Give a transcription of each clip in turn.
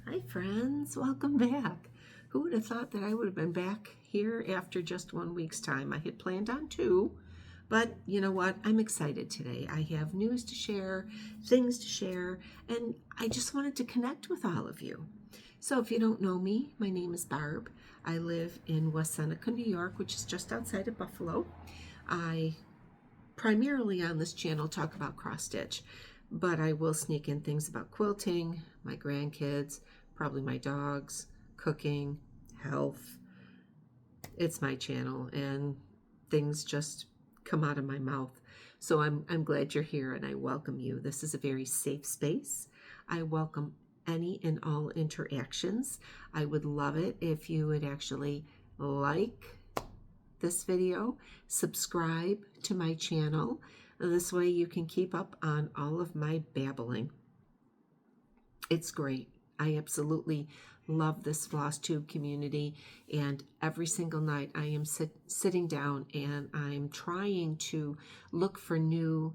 Hi friends, welcome back. Who would have thought that I would have been back here after just 1 week's time? I had planned on 2, but you know what? I'm excited today. I have news to share, things to share, and I just wanted to connect with all of you. So if you don't know me, my name is Barb. I live in West Seneca, New York, which is just outside of Buffalo. I primarily on this channel talk about cross stitch, but I will sneak in things about quilting, my grandkids, probably my dogs, cooking, health. It's my channel and things just come out of my mouth. So I'm glad you're here and I welcome you. This is a very safe space. I welcome any and all interactions. I would love it if you would actually like this video, subscribe to my channel. This way you can keep up on all of my babbling. It's great. I absolutely love this Flosstube community, and every single night I am sitting down and I'm trying to look for new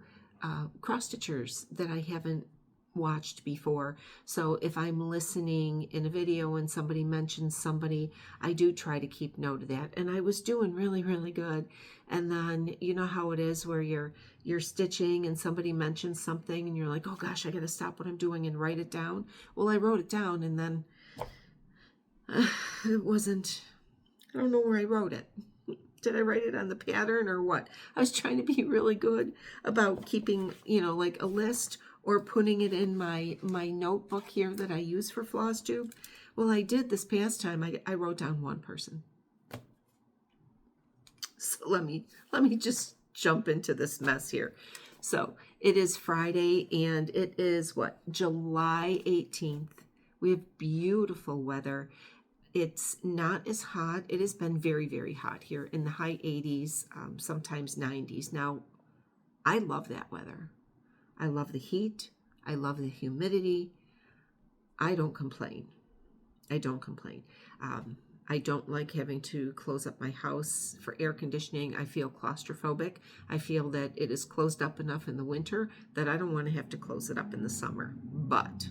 cross stitchers that I haven't watched before. So if I'm listening in a video and somebody mentions somebody, I do try to keep note of that. And I was doing really good. And then you know how it is where you're stitching and somebody mentions something and you're like, oh gosh, I got to stop what I'm doing and write it down. Well, I wrote it down and then it wasn't, I don't know where I wrote it. Did I write it on the pattern or what? I was trying to be really good about keeping, like a list or putting it in my notebook here that I use for Flosstube. Well, I did this past time. I wrote down one person. So let me just jump into this mess here. So it is Friday and it is what? July 18th. We have beautiful weather. It's not as hot. It has been very hot here in the high 80s, sometimes 90s. Now, I love that weather. I love the heat. I love the humidity. I don't complain. I don't complain. I don't like having to close up my house for air conditioning. I feel claustrophobic. I feel that it is closed up enough in the winter that I don't want to have to close it up in the summer. But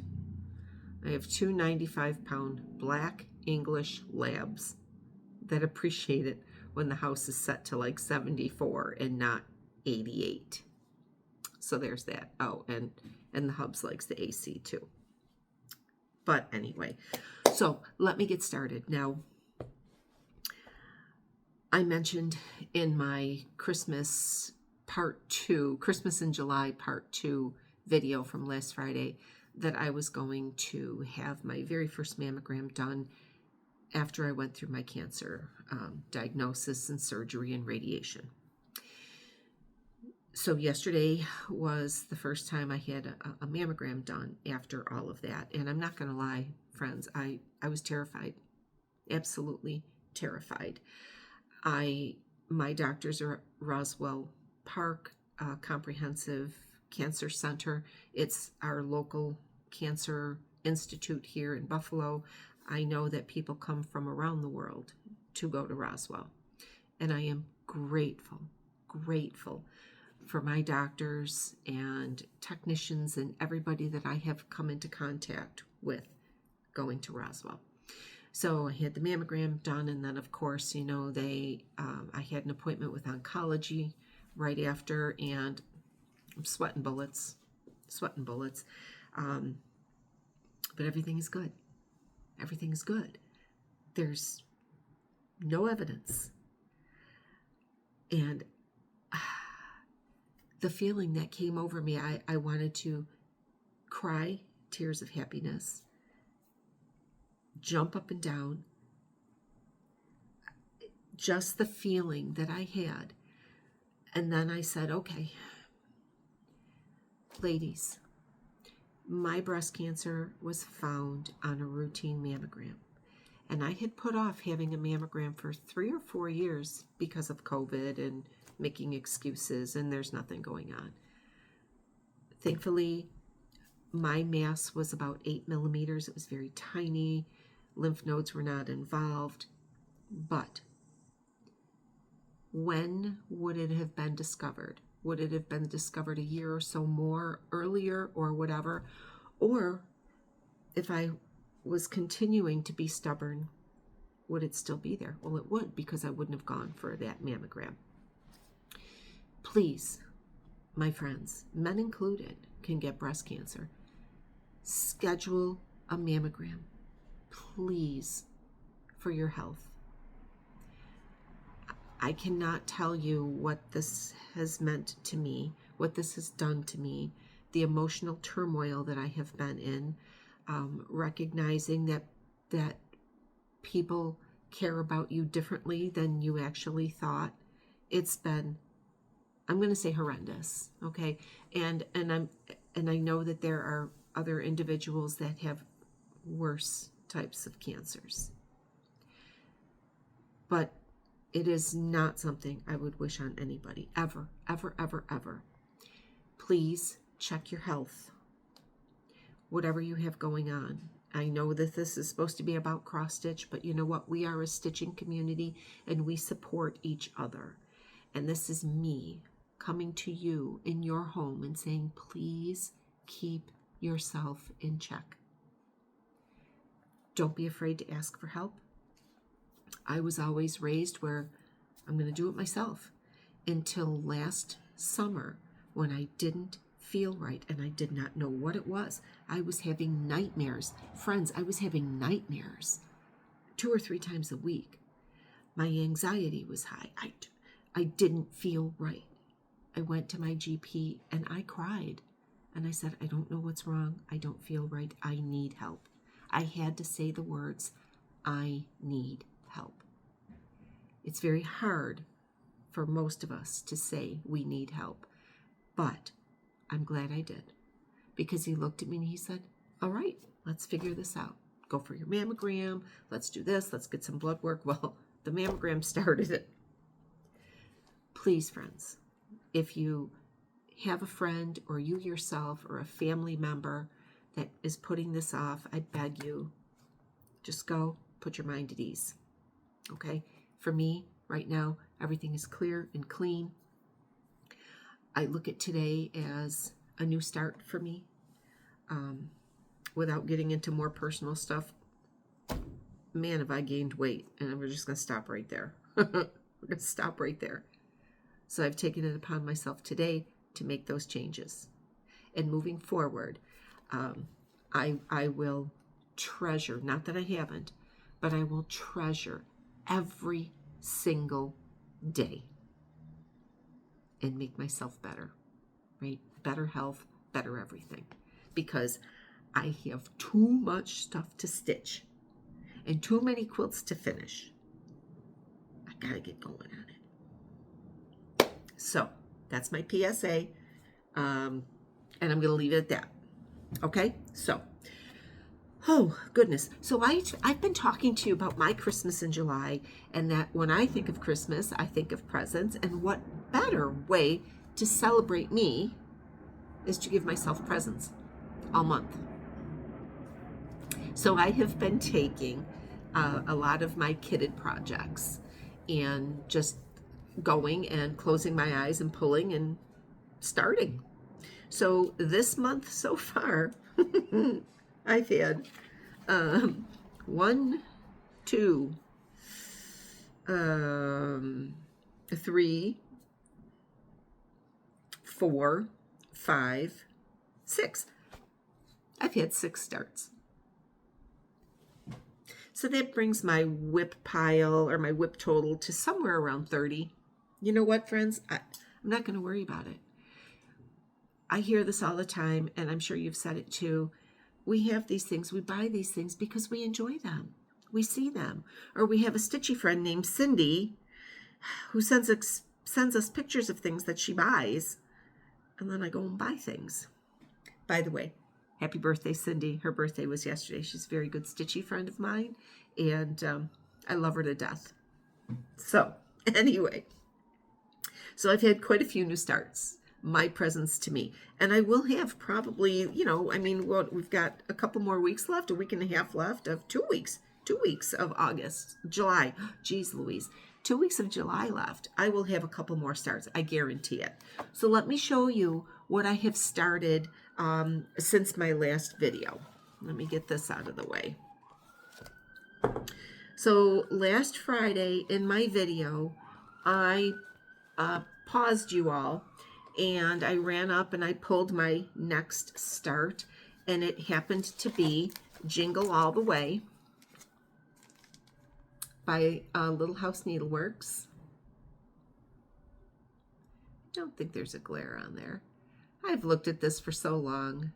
I have two 95-pound black English labs that appreciate it when the house is set to like 74 and not 88. So there's that. Oh, and the hubs likes the AC too. But anyway, so let me get started. Now, I mentioned in my Christmas part 2, Christmas in July part 2 video from last Friday that I was going to have my very first mammogram done after I went through my cancer diagnosis and surgery and radiation. So yesterday was the first time I had a mammogram done after all of that. And I'm not going to lie, friends, I was terrified, absolutely terrified. My doctors are at Roswell Park Comprehensive Cancer Center. It's our local cancer institute here in Buffalo. I know that people come from around the world to go to Roswell. And I am grateful for my doctors and technicians and everybody that I have come into contact with going to Roswell. So I had the mammogram done, and then of course, I had an appointment with oncology right after, and I'm sweating bullets. But everything is good. Everything is good. There's no evidence. And the feeling that came over me, I wanted to cry tears of happiness, jump up and down, just the feeling that I had. And then I said, okay, ladies, my breast cancer was found on a routine mammogram. And I had put off having a mammogram for 3 or 4 years because of COVID and making excuses, and there's nothing going on. Thankfully, my mass was about 8 millimeters. It was very tiny. Lymph nodes were not involved. But when would it have been discovered? Would it have been discovered a year or so more earlier or whatever? Or if I was continuing to be stubborn, would it still be there? Well, it would, because I wouldn't have gone for that mammogram. Please, my friends, men included, can get breast cancer. Schedule a mammogram, please, for your health. I cannot tell you what this has meant to me, what this has done to me, the emotional turmoil that I have been in, recognizing that people care about you differently than you actually thought. It's been, I'm going to say, horrendous. Okay. And I know that there are other individuals that have worse types of cancers, but it is not something I would wish on anybody, ever, ever, ever, ever. Please check your health, whatever you have going on. I know that this is supposed to be about cross stitch, but you know what? We are a stitching community and we support each other. And this is me coming to you in your home and saying, please keep yourself in check. Don't be afraid to ask for help. I was always raised where I'm going to do it myself, until last summer when I didn't feel right and I did not know what it was. I was having nightmares. Friends, I was having nightmares 2 or 3 times a week. My anxiety was high. I didn't feel right. I went to my GP and I cried. And I said, I don't know what's wrong. I don't feel right. I need help. I had to say the words, I need help. It's very hard for most of us to say we need help, but I'm glad I did, because he looked at me and he said, all right, let's figure this out. Go for your mammogram. Let's do this. Let's get some blood work. Well, the mammogram started it. Please, friends, if you have a friend or you yourself or a family member that is putting this off, I beg you, just go, put your mind at ease. Okay? For me, right now, everything is clear and clean. I look at today as a new start for me. Without getting into more personal stuff, man, have I gained weight. And we're just going to stop right there. We're going to stop right there. So I've taken it upon myself today to make those changes. And moving forward, I will treasure, not that I haven't, but I will treasure every single day and make myself better, right? Better health, better everything. Because I have too much stuff to stitch and too many quilts to finish. I gotta get going on it. So that's my PSA. And I'm gonna leave it at that. Okay, so, oh goodness. So I've been talking to you about my Christmas in July, and that when I think of Christmas, I think of presents, and what better way to celebrate me is to give myself presents all month. So I have been taking a lot of my kitted projects and just going and closing my eyes and pulling and starting. So this month so far, I've had 1, 2, 3, 4, 5, 6. I've had 6 starts. So that brings my whip pile or my whip total to somewhere around 30. You know what, friends? I'm not going to worry about it. I hear this all the time, and I'm sure you've said it too. We have these things, we buy these things because we enjoy them. We see them. Or we have a stitchy friend named Cindy who sends us pictures of things that she buys, and then I go and buy things. By the way, happy birthday, Cindy. Her birthday was yesterday. She's a very good stitchy friend of mine, and I love her to death. So, anyway, so I've had quite a few new starts. My presents to me. And I will have probably, we've got a couple more weeks left, a week and a half left of 2 weeks. 2 weeks of July. Geez Louise. 2 weeks of July left. I will have a couple more starts. I guarantee it. So let me show you what I have started since my last video. Let me get this out of the way. So last Friday in my video, I paused you all and I ran up and I pulled my next start, and it happened to be Jingle All the Way by Little House Needleworks. I don't think there's a glare on there. I've looked at this for so long.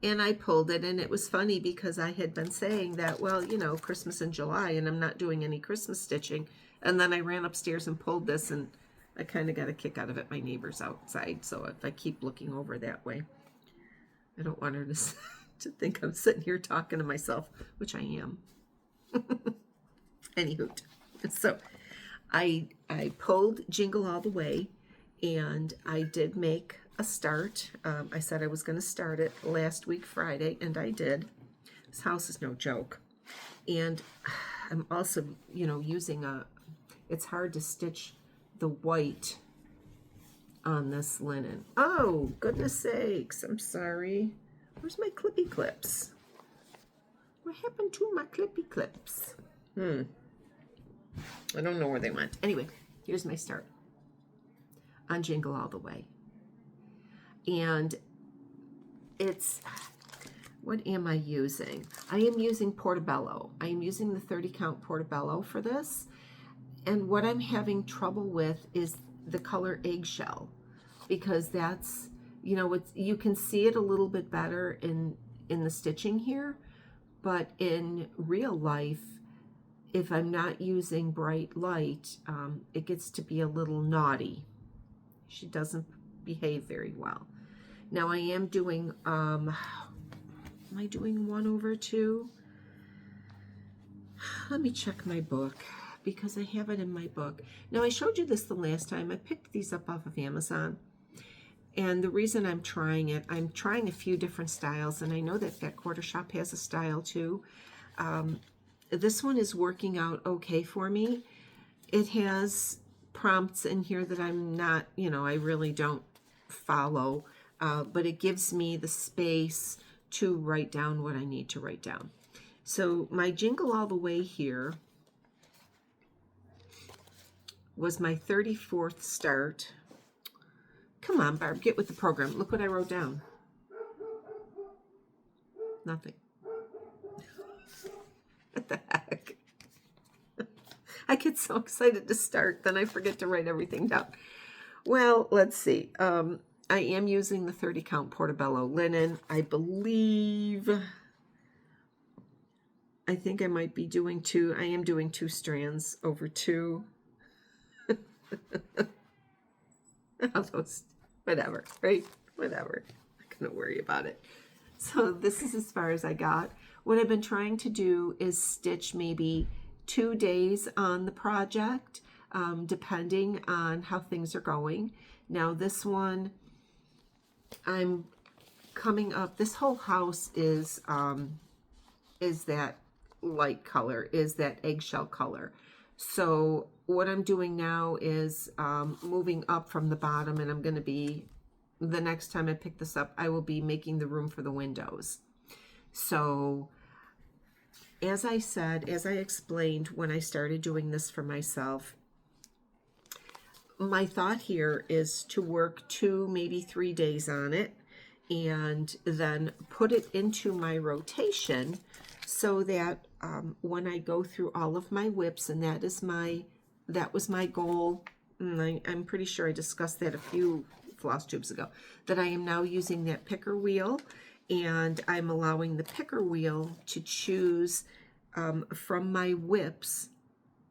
And I pulled it, and it was funny because I had been saying that, well, you know, Christmas in July, and I'm not doing any Christmas stitching. And then I ran upstairs and pulled this, and I kind of got a kick out of it. My neighbor's outside, so if I keep looking over that way, I don't want her to, to think I'm sitting here talking to myself, which I am. Anywho, so I pulled Jingle All the Way, and I did make a start. I said I was going to start it last week Friday, and I did. This house is no joke. And I'm also, you know, using it's hard to stitch the white on this linen. Oh, goodness sakes, I'm sorry. Where's my clippy clips? What happened to my clippy clips? I don't know where they went. Anyway, here's my start on Jingle All the Way. And it's, what am I using? I am using Portobello. I am using the 30 count Portobello for this. And what I'm having trouble with is the color Eggshell, because that's, you know, it's, you can see it a little bit better in the stitching here, but in real life, if I'm not using bright light, it gets to be a little naughty. She doesn't behave very well. Now I am doing, am I doing 1/2? Let me check my book, because I have it in my book. Now I showed you this the last time. I picked these up off of Amazon. And the reason I'm trying it, I'm trying a few different styles, and I know that Fat Quarter Shop has a style too. This one is working out okay for me. It has prompts in here that I'm not, you know, I really don't follow, but it gives me the space to write down what I need to write down. So my Jingle All the Way here was my 34th start. Come on, Barb, get with the program. Look what I wrote down. Nothing. What the heck? I get so excited to start, then I forget to write everything down. Well, let's see. I am using the 30 count Portobello linen. I believe, I think I might be doing two. I am doing 2 strands over 2. Almost, whatever, right? Whatever. I'm not going to worry about it. So this is as far as I got. What I've been trying to do is stitch maybe 2 days on the project, depending on how things are going. Now this one, I'm coming up, this whole house is that light color, is that eggshell color. So what I'm doing now is moving up from the bottom, and I'm going to be, the next time I pick this up, I will be making the room for the windows. So as I said, as I explained when I started doing this for myself, my thought here is to work 2, maybe 3 days on it, and then put it into my rotation so that when I go through all of my whips, and that was my goal, and I'm pretty sure I discussed that a few floss tubes ago, that I am now using that picker wheel, and I'm allowing the picker wheel to choose from my whips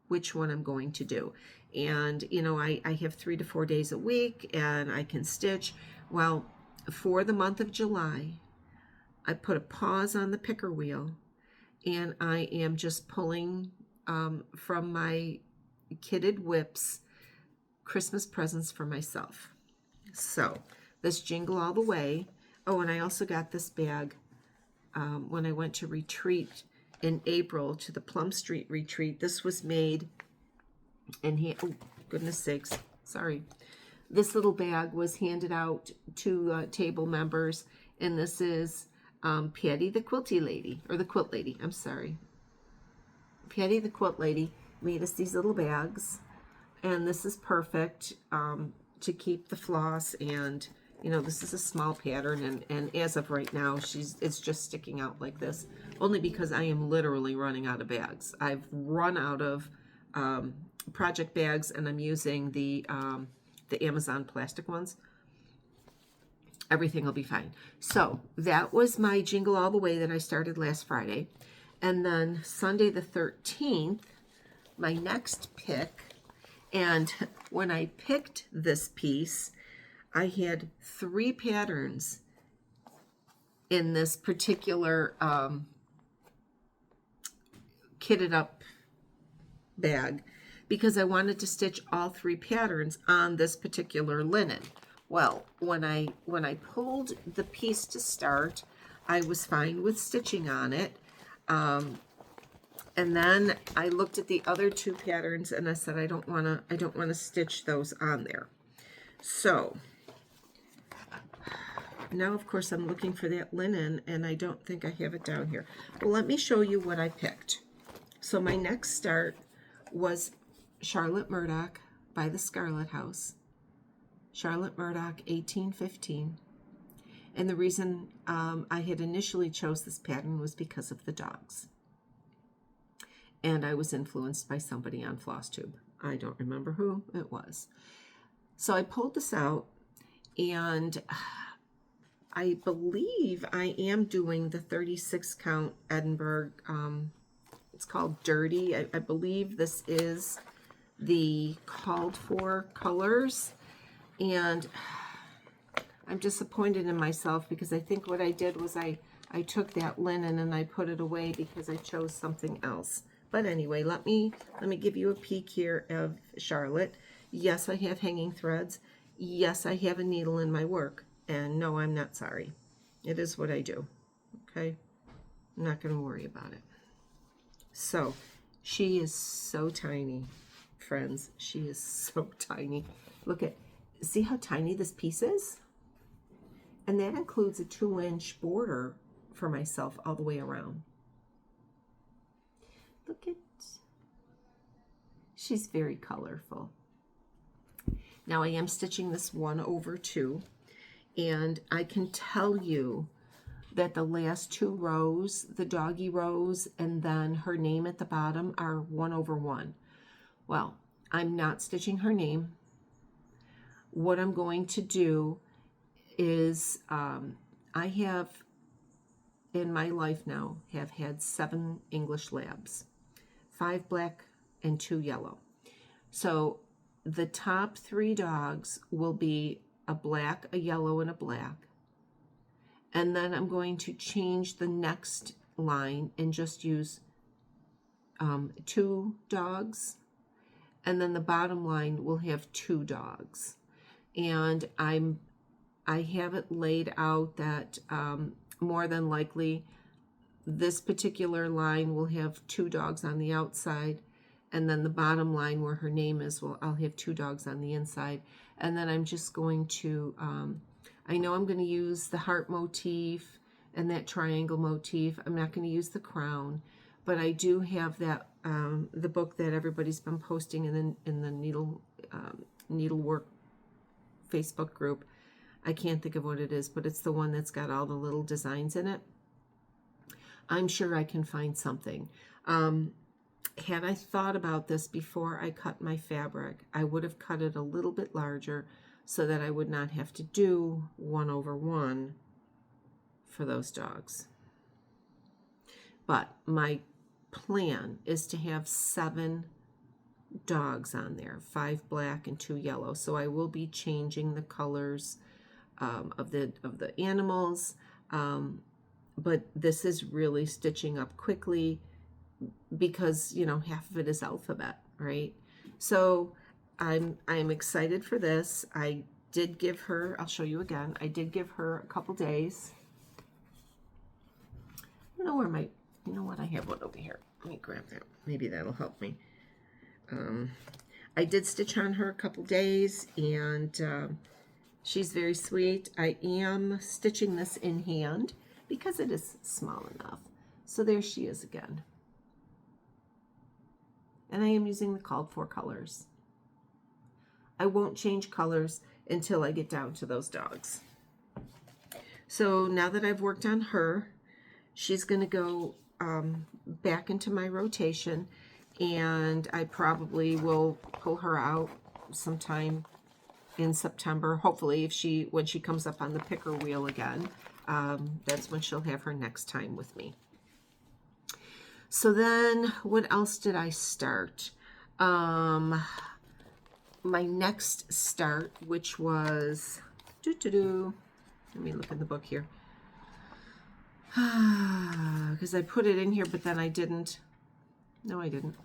which one I'm going to do. And you know, I have 3 to 4 days a week, and I can stitch. Well, for the month of July, I put a pause on the picker wheel, and I am just pulling from my kitted whips Christmas presents for myself. So this Jingle All the Way. Oh, and I also got this bag when I went to retreat in April, to the Plum Street retreat. This was made, and oh goodness sakes, sorry. This little bag was handed out to table members, and this is Patty the Quilty Lady, or the Quilt Lady, I'm sorry. Patty the Quilt Lady made us these little bags, and this is perfect to keep the floss. And you know, this is a small pattern, and as of right now, it's just sticking out like this, only because I am literally running out of bags. I've run out of project bags, and I'm using the Amazon plastic ones. Everything will be fine. So that was my Jingle All the Way that I started last Friday. And then Sunday the 13th, my next pick, and when I picked this piece, I had 3 patterns in this particular kitted up bag because I wanted to stitch all 3 patterns on this particular linen. Well, when I pulled the piece to start, I was fine with stitching on it. And then I looked at the other 2 patterns and I said I don't want to stitch those on there. So now, of course, I'm looking for that linen, and I don't think I have it down here. Well, let me show you what I picked. So my next start was Charlotte Murdoch by the Scarlet House. Charlotte Murdoch, 1815. And the reason I had initially chose this pattern was because of the dogs. And I was influenced by somebody on Flosstube. I don't remember who it was. So I pulled this out, and I believe I am doing the 36 count Edinburgh. It's called Dirty. I believe this is the called for colors. And I'm disappointed in myself because I think what I did was I took that linen and I put it away because I chose something else. But anyway, let me give you a peek here of Charlotte. Yes, I have hanging threads. Yes, I have a needle in my work. And no, I'm not sorry. It is what I do. Okay? I'm not going to worry about it. So, she is so tiny, friends. She is so tiny. See how tiny this piece is? And that includes a 2-inch border for myself all the way around. Look at, she's very colorful. Now I am stitching this 1/2, and I can tell you that the last 2 rows, the doggy rows, and then her name at the bottom are 1/1. Well, I'm not stitching her name. What I'm going to do is I have in my life now have had 7 English labs, 5 black and 2 yellow. So the top 3 dogs will be a black, a yellow, and a black. And then I'm going to change the next line and just use 2 dogs. And then the bottom line will have 2 dogs. And I have it laid out that more than likely this particular line will have 2 dogs on the outside, and then the bottom line where her name is, I'll have 2 dogs on the inside. And then I'm just going to, I know I'm going to use the heart motif and that triangle motif. I'm not going to use the crown, but I do have that, the book that everybody's been posting in the needlework Facebook group. I can't think of what it is, but it's the one that's got all the little designs in it. I'm sure I can find something. Had I thought about this before I cut my fabric, I would have cut it a little bit larger so that I would not have to do 1/1 for those dogs. But my plan is to have 7 dogs on there, 5 black and 2 yellow. So I will be changing the colors of the animals, but this is really stitching up quickly because, you know, half of it is alphabet, right? So I'm excited for this. I did give her, I'll show you again, I did give her a couple days. I don't know where my, you know what, I have one over here. Let me grab that. Maybe that'll help me. I did stitch on her a couple days, and she's very sweet. I am stitching this in hand because it is small enough. So there she is again. and I am using the called for colors. I won't change colors until I get down to those dogs. So now that I've worked on her, she's going to go back into my rotation, and I probably will pull her out sometime in September. Hopefully, when she comes up on the picker wheel again, that's when she'll have her next time with me. So then, what else did I start? My next start, which was let me look in the book here. Because I put it in here, but then I didn't. No, I didn't.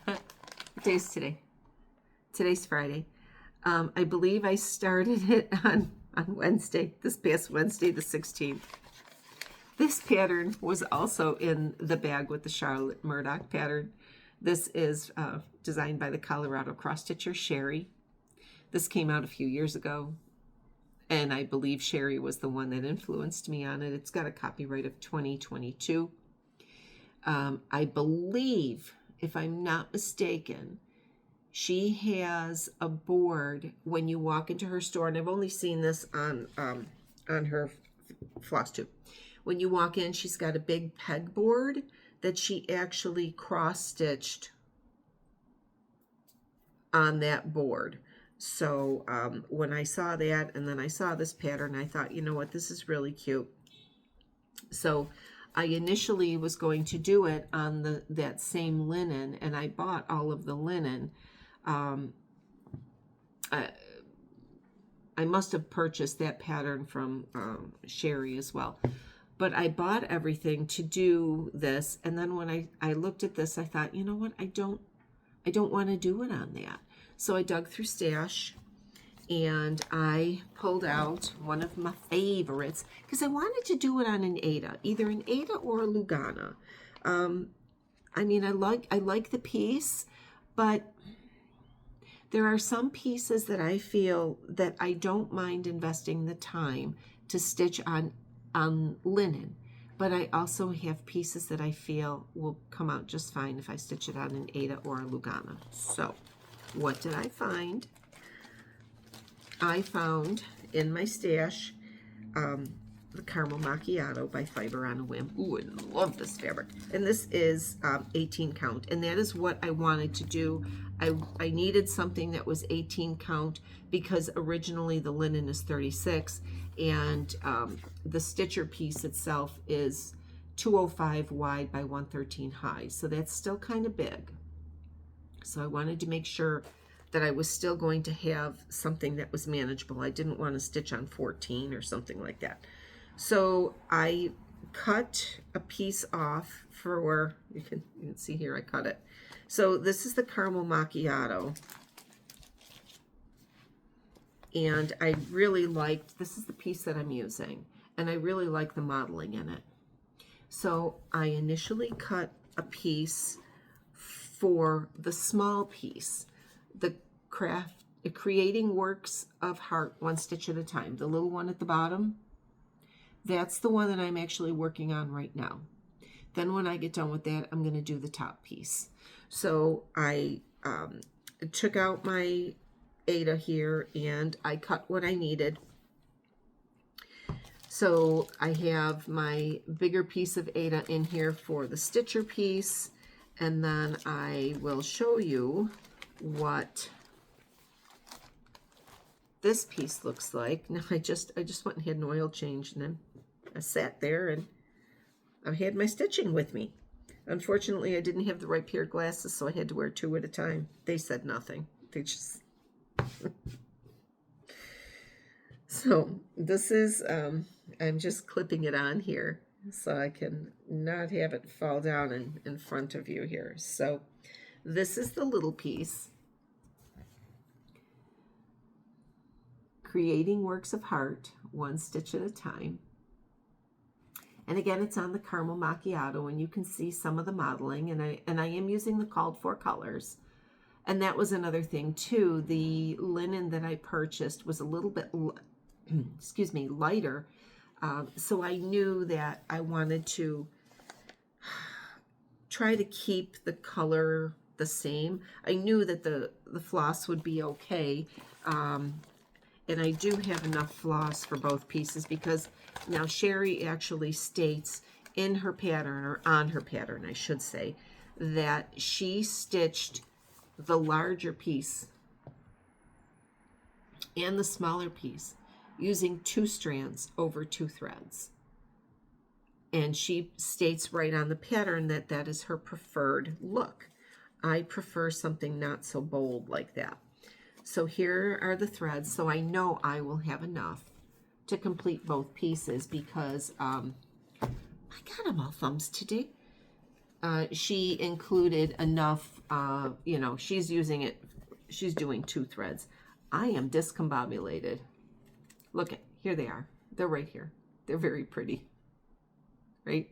What day is today? Today's Friday. I believe I started it on Wednesday, this past Wednesday, the 16th. This pattern was also in the bag with the Charlotte Murdoch pattern. This is designed by the Colorado cross stitcher Sherry. This came out a few years ago, and I believe Sherry was the one that influenced me on it. It's got a copyright of 2022. I believe, if I'm not mistaken, she has a board when you walk into her store, and I've only seen this on her Flosstube. When you walk in, she's got a big pegboard that she actually cross-stitched on that board. So when I saw that, and then I saw this pattern, I thought, you know what, this is really cute. So I initially was going to do it on that same linen, and I bought all of the linen. I must have purchased that pattern from Sherry as well. But I bought everything to do this, and then when I looked at this, I thought, you know what, I don't want to do it on that. So I dug through Stash, and I pulled out one of my favorites, because I wanted to do it on an Aida, either an Aida or a Lugana. I mean, I like the piece, but there are some pieces that I feel that I don't mind investing the time to stitch on linen, but I also have pieces that I feel will come out just fine if I stitch it on an Aida or a Lugana. So what did I find? I found in my stash the Caramel Macchiato by Fiber on a Whim. Ooh, I love this fabric. And this is 18 count, and that is what I wanted to do. I needed something that was 18 count because originally the linen is 36, and the stitcher piece itself is 205 wide by 113 high. So that's still kind of big. So I wanted to make sure that I was still going to have something that was manageable. I didn't want to stitch on 14 or something like that. So I cut a piece off for, you can see here I cut it. So this is the Caramel Macchiato. And I really liked, this is the piece that I'm using, and I really like the modeling in it. So I initially cut a piece for the small piece, the Creating Works of Heart, one stitch at a time, the little one at the bottom. That's the one that I'm actually working on right now. Then when I get done with that, I'm going to do the top piece. So I took out my Aida here, and I cut what I needed. So I have my bigger piece of Aida in here for the stitcher piece, and then I will show you what this piece looks like. Now I just went and had an oil change, and then I sat there and I had my stitching with me. Unfortunately, I didn't have the right pair of glasses, so I had to wear two at a time. They said nothing. They just... So this is, I'm just clipping it on here so I can not have it fall down in front of you here. So this is the little piece. Creating Works of Heart, one stitch at a time. And again, it's on the Caramel Macchiato, and you can see some of the modeling, and I am using the called for colors. And that was another thing too. The linen that I purchased was a little bit, excuse me, lighter. So I knew that I wanted to try to keep the color the same. I knew that the floss would be okay. And I do have enough floss for both pieces because now Sherry actually states in her pattern, or on her pattern, I should say, that she stitched the larger piece and the smaller piece using 2 strands over 2 threads. And she states right on the pattern that that is her preferred look. I prefer something not so bold like that. So here are the threads. So I know I will have enough to complete both pieces because I got them all thumbs today. She included enough, you know, she's using it, she's doing 2 threads. I am discombobulated. Look at, here they are. They're right here. They're very pretty, right?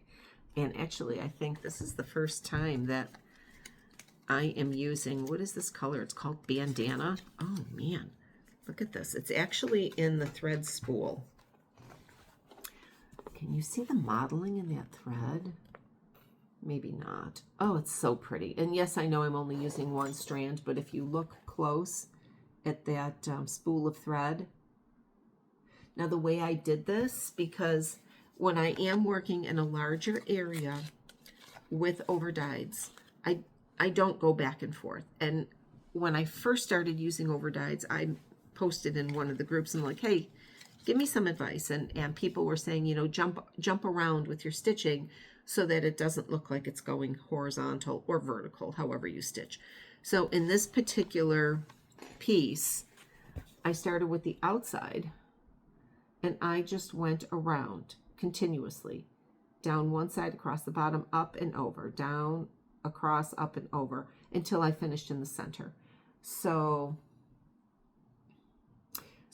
And actually, I think this is the first time that I am using, what is this color? It's called Bandana. Oh man, look at this. It's actually in the thread spool. Can you see the modeling in that thread? Maybe not. Oh, it's so pretty. And yes, I know I'm only using 1 strand, but if you look close at that spool of thread. Now the way I did this, because when I am working in a larger area with overdyes, I don't go back and forth. And when I first started using overdyes, I posted in one of the groups and like, hey, give me some advice. And people were saying, you know, jump around with your stitching so that it doesn't look like it's going horizontal or vertical, however you stitch. So in this particular piece, I started with the outside and I just went around continuously, down one side, across the bottom, up and over, down, across, up and over, until I finished in the center. So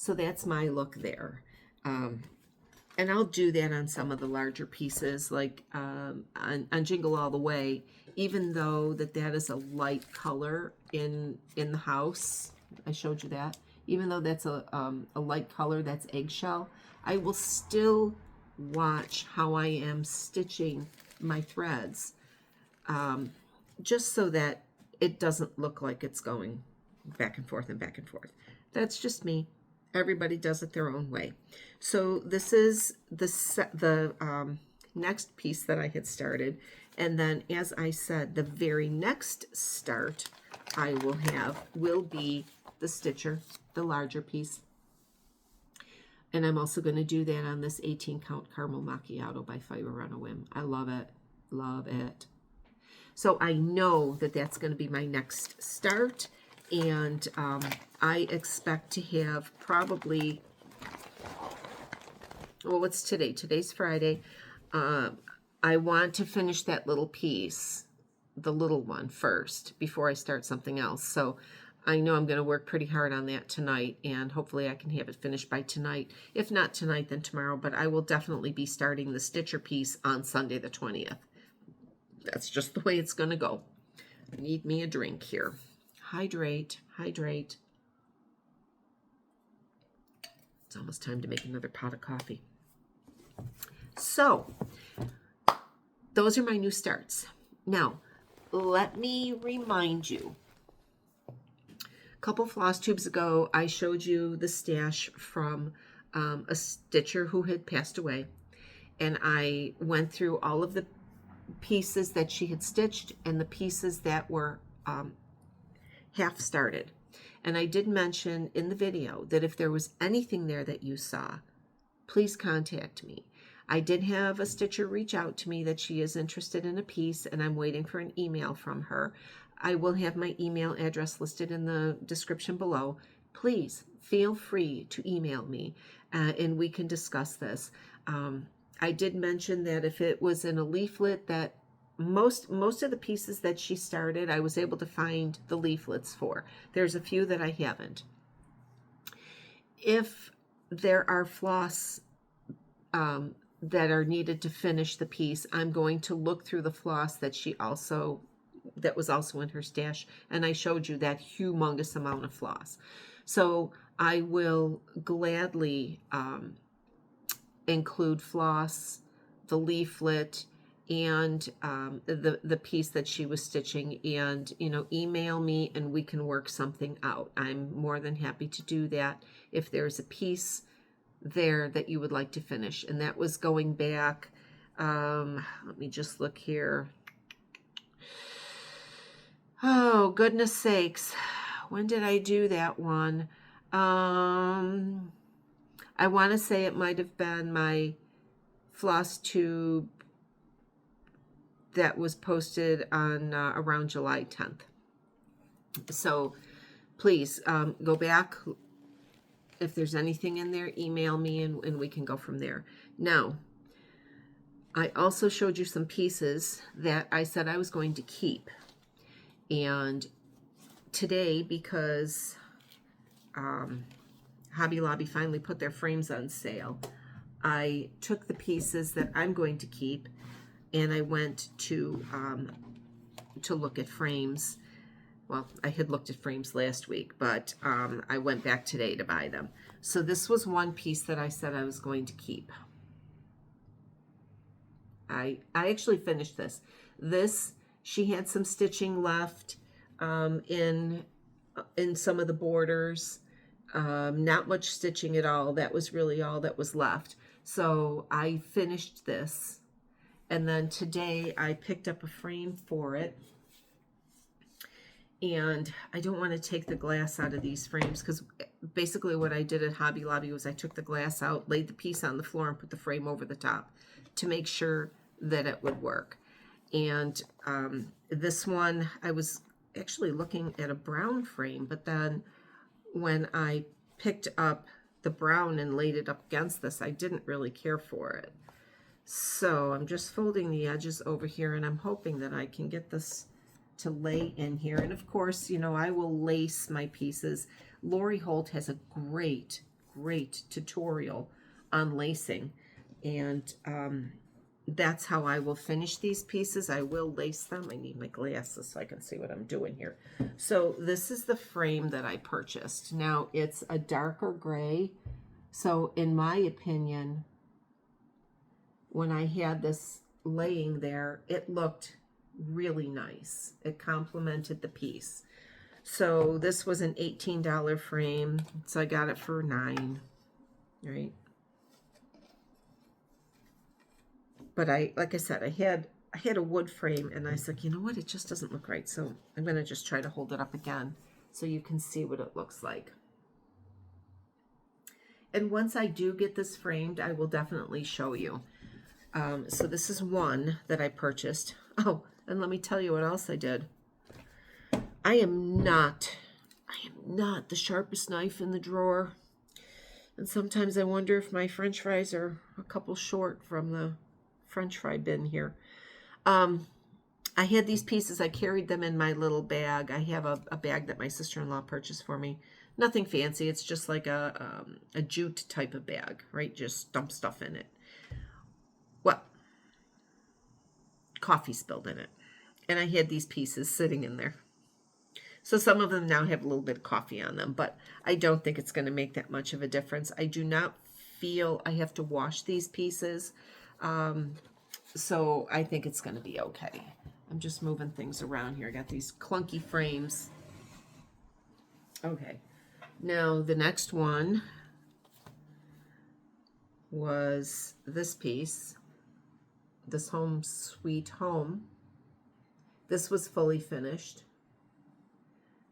that's my look there. And I'll do that on some of the larger pieces, like on Jingle All the Way, even though that is a light color in the house. I showed you that. Even though that's a light color, that's eggshell, I will still watch how I am stitching my threads, just so that it doesn't look like it's going back and forth and back and forth. That's just me. Everybody does it their own way. So this is the next piece that I had started. And then, as I said, the very next start I will be the stitcher, the larger piece. And I'm also going to do that on this 18 count caramel macchiato by Fiber on a Whim. I love it. Love it. So I know that that's going to be my next start. And I expect to have probably, well, what's today? Today's Friday. I want to finish that little piece, the little one, first before I start something else. So I know I'm going to work pretty hard on that tonight, and hopefully I can have it finished by tonight. If not tonight, then tomorrow, but I will definitely be starting the stitcher piece on Sunday the 20th. That's just the way it's going to go. I need me a drink here. Hydrate, hydrate. It's almost time to make another pot of coffee. So, those are my new starts. Now, let me remind you. A couple Flosstubes ago, I showed you the stash from a stitcher who had passed away. And I went through all of the pieces that she had stitched and the pieces that were half started. And I did mention in the video that if there was anything there that you saw, please contact me. I did have a stitcher reach out to me that she is interested in a piece, and I'm waiting for an email from her. I will have my email address listed in the description below. Please feel free to email me and we can discuss this. I did mention that if it was in a leaflet, that most of the pieces that she started, I was able to find the leaflets for. There's a few that I haven't. If there are floss that are needed to finish the piece, I'm going to look through the floss that was also in her stash, and I showed you that humongous amount of floss. So I will gladly include floss, the leaflet, and the piece that she was stitching, and email me and we can work something out. I'm more than happy to do that if there's a piece there that you would like to finish. And that was going back, let me just look here. Oh, goodness sakes, when did I do that one? I want to say it might have been my Flosstube that was posted on around July 10th. So please go back. If there's anything in there, email me and we can go from there. Now, I also showed you some pieces that I said I was going to keep. And today, because Hobby Lobby finally put their frames on sale, I took the pieces that I'm going to keep and I went to look at frames. Well, I had looked at frames last week, but I went back today to buy them. So this was one piece that I said I was going to keep. I actually finished this. She had some stitching left in some of the borders. Not much stitching at all. That was really all that was left. So I finished this. And then today I picked up a frame for it. And I don't want to take the glass out of these frames, because basically what I did at Hobby Lobby was I took the glass out, laid the piece on the floor, and put the frame over the top to make sure that it would work. And this one, I was actually looking at a brown frame, but then when I picked up the brown and laid it up against this, I didn't really care for it. So I'm just folding the edges over here, and I'm hoping that I can get this to lay in here. And of course, I will lace my pieces. Lori Holt has a great tutorial on lacing, and that's how I will finish these pieces. I will lace them. I need my glasses so I can see what I'm doing here. So this is the frame that I purchased. Now it's a darker gray. So in my opinion, when I had this laying there, it looked really nice. It complemented the piece. So this was an $18 frame. So I got it for $9, right? But like I said, I had a wood frame, and I said, you know what, it just doesn't look right. So I'm going to just try to hold it up again so you can see what it looks like. And once I do get this framed, I will definitely show you. So this is one that I purchased. Oh, and let me tell you what else I did. I am not the sharpest knife in the drawer. And sometimes I wonder if my French fries are a couple short from the French fry bin here. I had these pieces. I carried them in my little bag. I have a bag that my sister-in-law purchased for me. Nothing fancy. It's just like a jute type of bag, right? Just dump stuff in it. Well, coffee spilled in it. And I had these pieces sitting in there. So some of them now have a little bit of coffee on them, but I don't think it's going to make that much of a difference. I do not feel I have to wash these pieces. So I think it's going to be okay. I'm just moving things around here. I got these clunky frames. Okay. Now the next one was this piece. This Home Sweet Home. This was fully finished.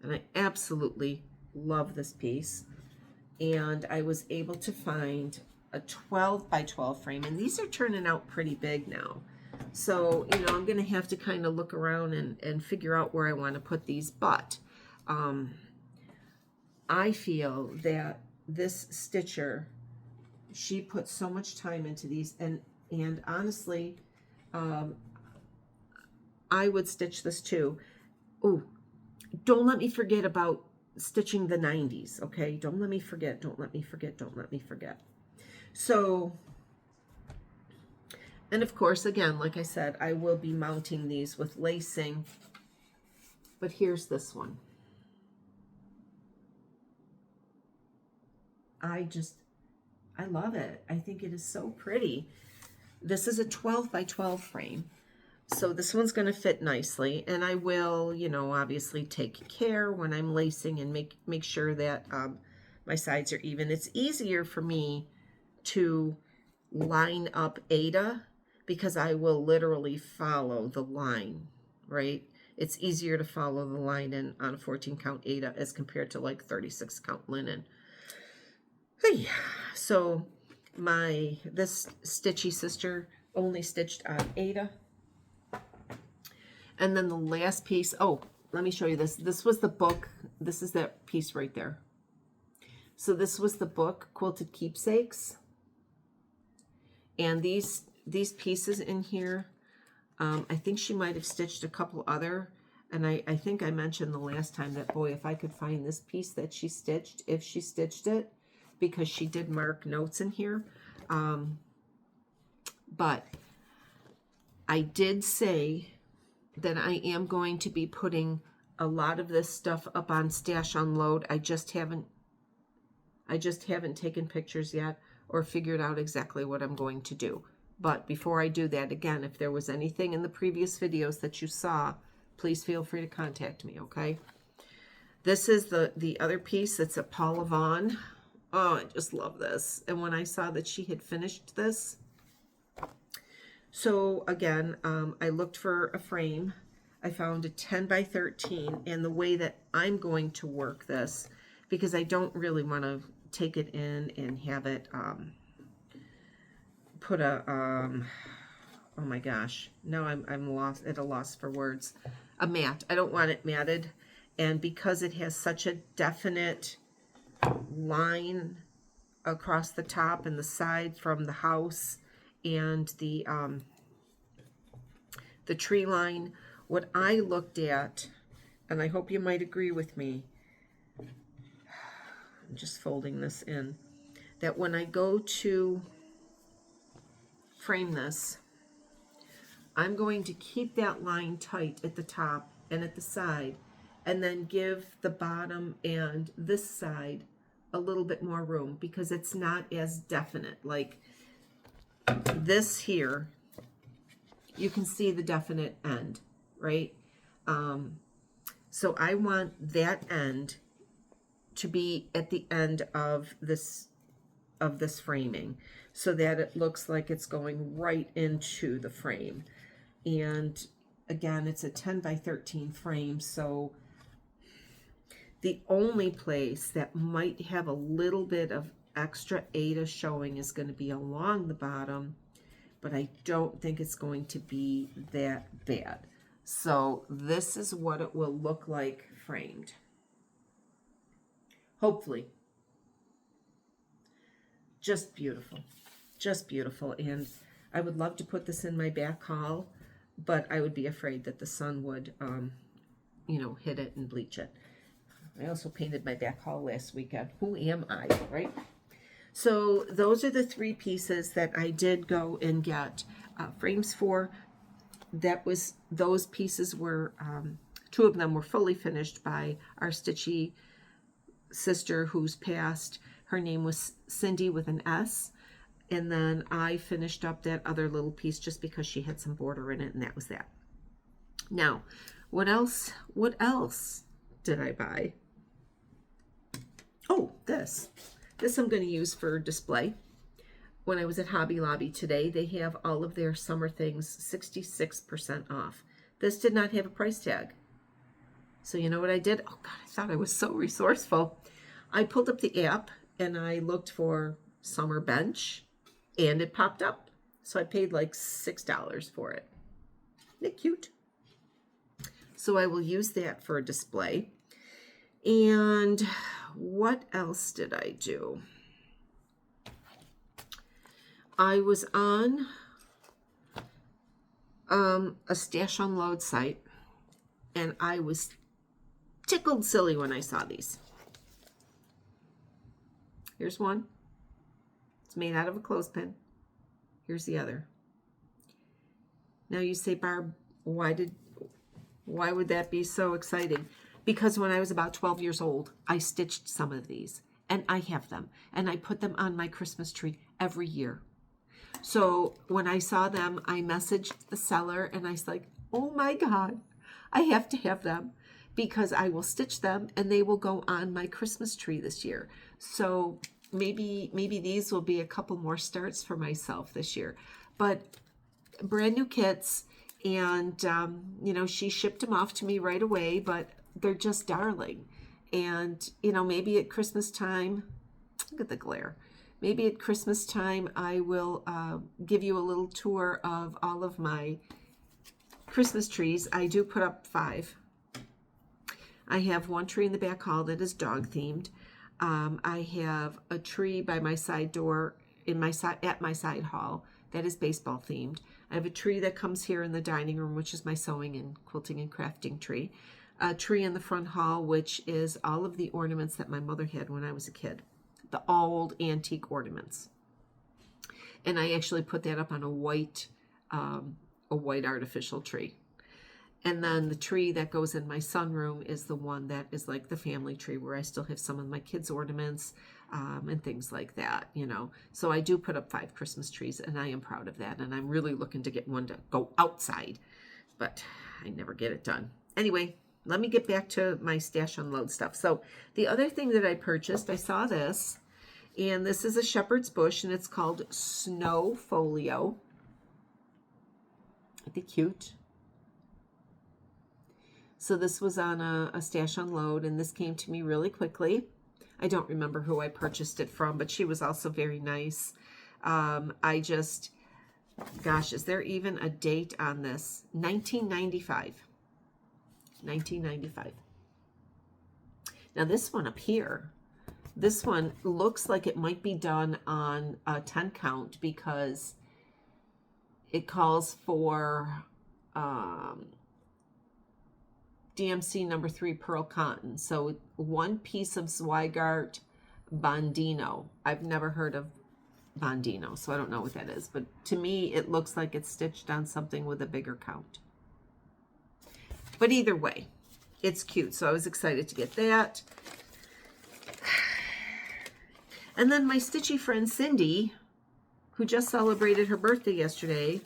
And I absolutely love this piece. And I was able to find a 12 by 12 frame. And these are turning out pretty big now. So, I'm going to have to kind of look around and figure out where I want to put these. But I feel that this stitcher, she put so much time into these. And honestly, I would stitch this too. Oh, don't let me forget about stitching the 90s, okay? Don't let me forget, don't let me forget, don't let me forget. So, and of course, again, like I said, I will be mounting these with lacing. But here's this one. I love it. I think it is so pretty. This is a 12 by 12 frame. So this one's going to fit nicely, and I will, you know, obviously take care when I'm lacing and make sure that my sides are even. It's easier for me to line up Ada because I will literally follow the line, right? It's easier to follow the line on a 14 count Ada as compared to like 36 count linen. Hey, so this stitchy sister only stitched on Ada. And then the last piece, oh, let me show you this. This was the book. This is that piece right there. So this was the book, Quilted Keepsakes. And these pieces in here, I think she might have stitched a couple other. And I think I mentioned the last time that, boy, if I could find this piece that she stitched, if she stitched it, because she did mark notes in here. But I did say that I am going to be putting a lot of this stuff up on Stash Unload. I just haven't taken pictures yet or figured out exactly what I'm going to do. But before I do that, again, if there was anything in the previous videos that you saw, please feel free to contact me, okay? This is the other piece. That's a Paula Vaughn. Oh, I just love this. And when I saw that she had finished this, so again, I looked for a frame. I found a 10 by 13, and the way that I'm going to work this, because I don't really want to take it in and have it put a oh my gosh, now I'm lost at a loss for words. A mat. I don't want it matted, and because it has such a definite line across the top and the side from the house and the tree line, what I looked at, and I hope you might agree with me, I'm just folding this in, that when I go to frame this, I'm going to keep that line tight at the top and at the side, and then give the bottom and this side a little bit more room because it's not as definite. Like this here, you can see the definite end, right? So I want that end to be at the end of this framing so that it looks like it's going right into the frame. And again, it's a 10 by 13 frame, so the only place that might have a little bit of extra Ada showing is going to be along the bottom, but I don't think it's going to be that bad. So this is what it will look like framed. Hopefully. Just beautiful. Just beautiful. And I would love to put this in my back hall, but I would be afraid that the sun would, you know, hit it and bleach it. I also painted my back hall last weekend. Who am I, right? So those are the three pieces that I did go and get frames for. Those pieces were, two of them were fully finished by our stitchy sister who's passed. Her name was Cindy with an S. And then I finished up that other little piece just because she had some border in it, and that was that. Now, what else did I buy? Oh, this I'm going to use for display. When I was at Hobby Lobby today, they have all of their summer things 66% off. This did not have a price tag. So you know what I did? Oh God, I thought I was so resourceful. I pulled up the app and I looked for summer bench and it popped up. So I paid like $6 for it. Isn't it cute? So I will use that for a display. And what else did I do? I was on a Stash Unload site, and I was tickled silly when I saw these. Here's one. It's made out of a clothespin. Here's the other. Now you say, Barb, why would that be so exciting? Because when I was about 12 years old, I stitched some of these, and I have them, and I put them on my Christmas tree every year. So when I saw them, I messaged the seller and I was like, oh my God, I have to have them because I will stitch them and they will go on my Christmas tree this year. So maybe these will be a couple more starts for myself this year. But brand new kits, and you know, she shipped them off to me right away, but they're just darling. And you know, maybe at Christmas time, look at the glare. Maybe at Christmas time, I will give you a little tour of all of my Christmas trees. I do put up 5. I have one tree in the back hall that is dog themed. I have a tree by my side door at my side hall that is baseball themed. I have a tree that comes here in the dining room, which is my sewing and quilting and crafting tree. A tree in the front hall, which is all of the ornaments that my mother had when I was a kid. The old antique ornaments. And I actually put that up on a white artificial tree. And then the tree that goes in my sunroom is the one that is like the family tree, where I still have some of my kids' ornaments and things like that, you know. So I do put up 5 Christmas trees, and I am proud of that. And I'm really looking to get one to go outside, but I never get it done. Anyway, let me get back to my stash unload stuff. So the other thing that I purchased, I saw this, and this is a shepherd's bush, and it's called Snow Folio. Isn't it cute? So this was on a stash unload, and this came to me really quickly. I don't remember who I purchased it from, but she was also very nice. Gosh, is there even a date on this? 1995. 1995. Now this one up here, this one looks like it might be done on a 10 count because it calls for DMC number 3 pearl cotton. So 1 piece of Zweigart Bondino. I've never heard of Bondino, so I don't know what that is. But to me, it looks like it's stitched on something with a bigger count. But either way, it's cute. So I was excited to get that. And then my stitchy friend Cindy, who just celebrated her birthday yesterday,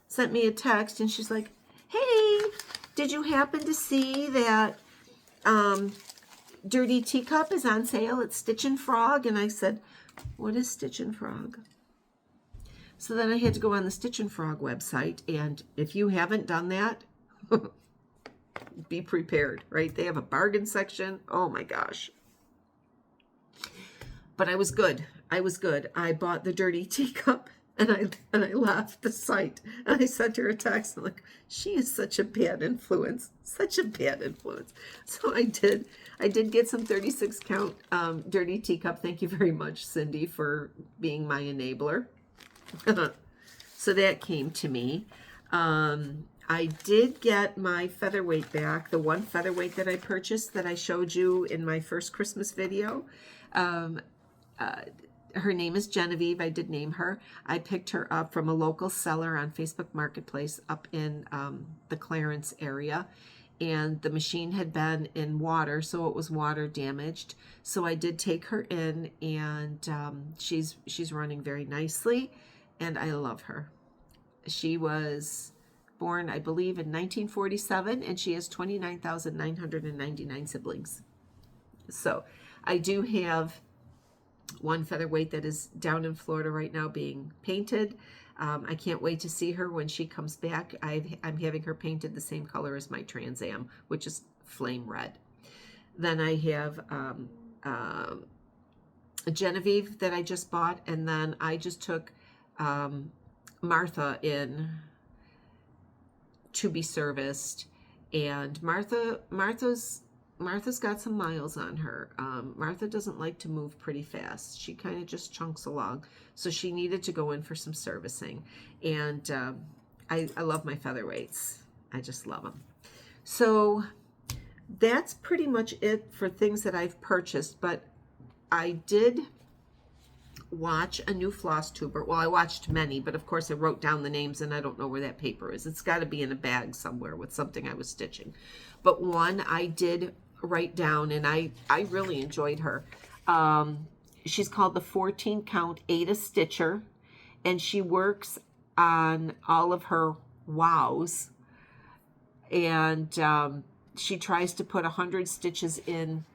sent me a text, and she's like, hey, did you happen to see that Dirty Teacup is on sale at Stitch and Frog? And I said, what is Stitch and Frog? So then I had to go on the Stitch and Frog website, and if you haven't done that, be prepared, right? They have a bargain section. Oh my gosh. But I was good. I bought the Dirty Teacup, and I left the site, and I sent her a text. I'm like, she is such a bad influence, such a bad influence. So I did get some 36 count Dirty Teacup. Thank you very much, Cindy, for being my enabler. So that came to me. I did get my featherweight back, the one featherweight that I purchased that I showed you in my first Christmas video. Her name is Genevieve. I did name her. I picked her up from a local seller on Facebook Marketplace up in the Clarence area. And the machine had been in water, so it was water damaged. So I did take her in, and she's running very nicely, and I love her. She was born, I believe, in 1947, and she has 29,999 siblings. So I do have one featherweight that is down in Florida right now being painted. I can't wait to see her when she comes back. I'm having her painted the same color as my Trans Am, which is flame red. Then I have a Genevieve that I just bought, and then I just took Martha in to be serviced, and Martha's got some miles on her. Martha doesn't like to move pretty fast. She kind of just chunks along. So she needed to go in for some servicing. And I love my featherweights. I just love them. So that's pretty much it for things that I've purchased. But I did watch a new Flosstuber. Well, I watched many, but of course I wrote down the names, and I don't know where that paper is. It's got to be in a bag somewhere with something I was stitching. But one I did write down, and I really enjoyed her. She's called the 14 count Ada Stitcher, and she works on all of her wows, and she tries to put 100 stitches in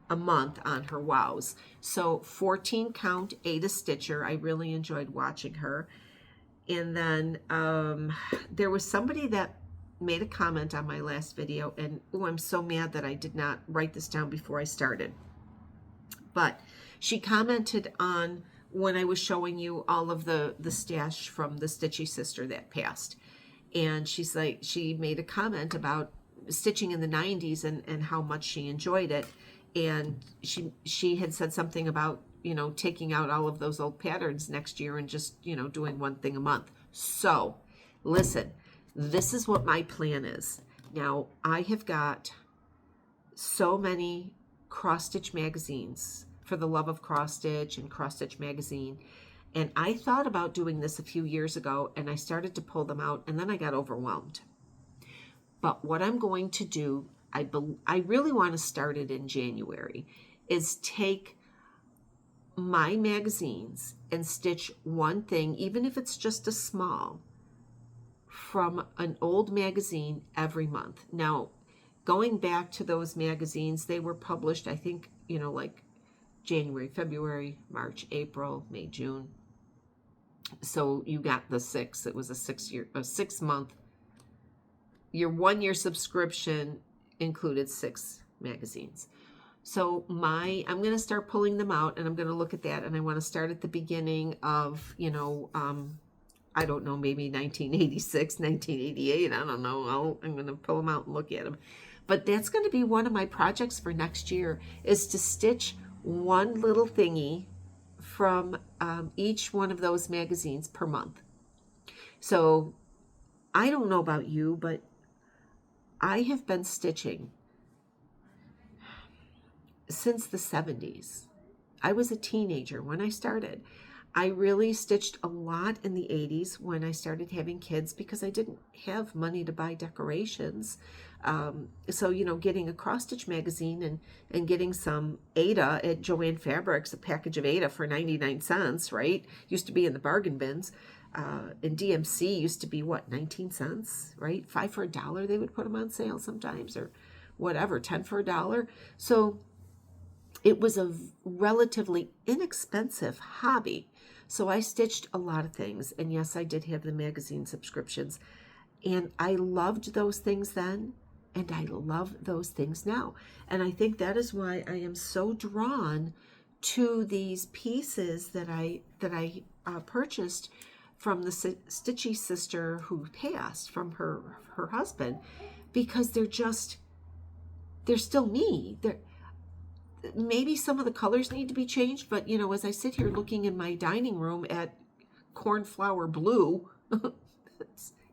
a month on her wows. So 14 count, 8 a stitcher. I really enjoyed watching her. And then there was somebody that made a comment on my last video, and I'm so mad that I did not write this down before I started. But she commented on when I was showing you all of the stash from the Stitchy sister that passed. And she's like, she made a comment about stitching in the 90s and how much she enjoyed it. And she had said something about, taking out all of those old patterns next year and just, doing one thing a month. So listen, this is what my plan is. Now, I have got so many cross stitch magazines, For the Love of Cross Stitch and Cross Stitch Magazine. And I thought about doing this a few years ago, and I started to pull them out, and then I got overwhelmed. But what I'm going to do, I really want to start it in January, is take my magazines and stitch one thing, even if it's just a small, from an old magazine every month. Now, going back to those magazines, they were published, I think, like January, February, March, April, May, June. So you got the 6. It was a 6 month. Your 1 year subscription included 6 magazines. So I'm going to start pulling them out, and I'm going to look at that, and I want to start at the beginning of, I don't know, maybe 1986, 1988. I don't know. I'm going to pull them out and look at them. But that's going to be one of my projects for next year, is to stitch one little thingy from each one of those magazines per month. So I don't know about you, but I have been stitching since the 70s. I was a teenager when I started. I really stitched a lot in the 80s when I started having kids, because I didn't have money to buy decorations. So, getting a cross stitch magazine and getting some Aida at Joann Fabrics, a package of Aida for 99 cents, right? Used to be in the bargain bins. And DMC used to be, 19 cents, right? 5 for $1. They would put them on sale sometimes, or whatever, 10 for $1. So it was a relatively inexpensive hobby. So I stitched a lot of things. And yes, I did have the magazine subscriptions. And I loved those things then, and I love those things now. And I think that is why I am so drawn to these pieces that I purchased from the Stitchy sister who passed from her husband, because they're still me. Maybe some of the colors need to be changed, but as I sit here looking in my dining room at cornflower blue,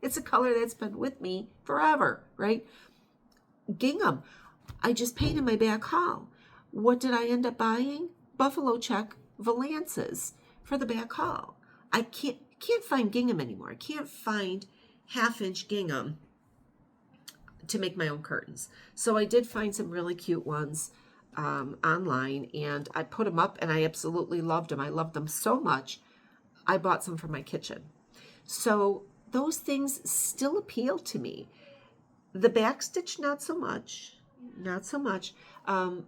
it's a color that's been with me forever, right? Gingham, I just painted my back hall. What did I end up buying? Buffalo check valances for the back hall. I can't find gingham anymore. I can't find 1/2-inch gingham to make my own curtains. So I did find some really cute ones online, and I put them up, and I absolutely loved them. I loved them so much, I bought some for my kitchen. So those things still appeal to me. The backstitch, not so much.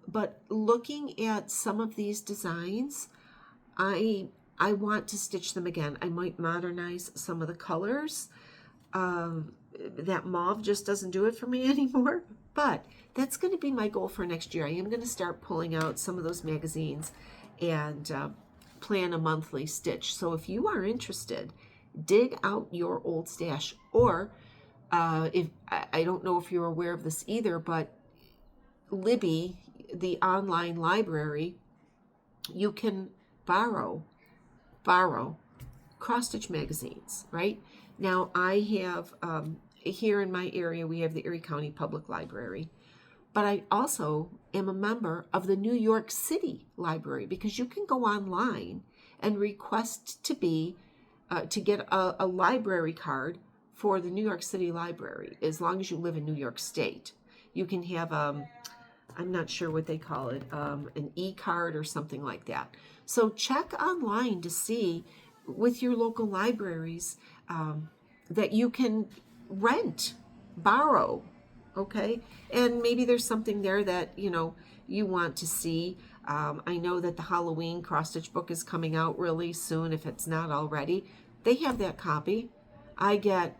But looking at some of these designs, I want to stitch them again. I might modernize some of the colors. That mauve just doesn't do it for me anymore. But that's going to be my goal for next year. I am going to start pulling out some of those magazines and plan a monthly stitch. So if you are interested, dig out your old stash. Or if I don't know if you're aware of this either, but Libby, the online library, you can borrow cross-stitch magazines, right? Now, I have, here in my area, we have the Erie County Public Library, but I also am a member of the New York City Library, because you can go online and request to get a library card for the New York City Library, as long as you live in New York State. You can have, I'm not sure what they call it, an e-card or something like that. So check online to see with your local libraries that you can rent, borrow, okay? And maybe there's something there that, you want to see. I know that the Halloween cross-stitch book is coming out really soon, if it's not already. They have that copy. I get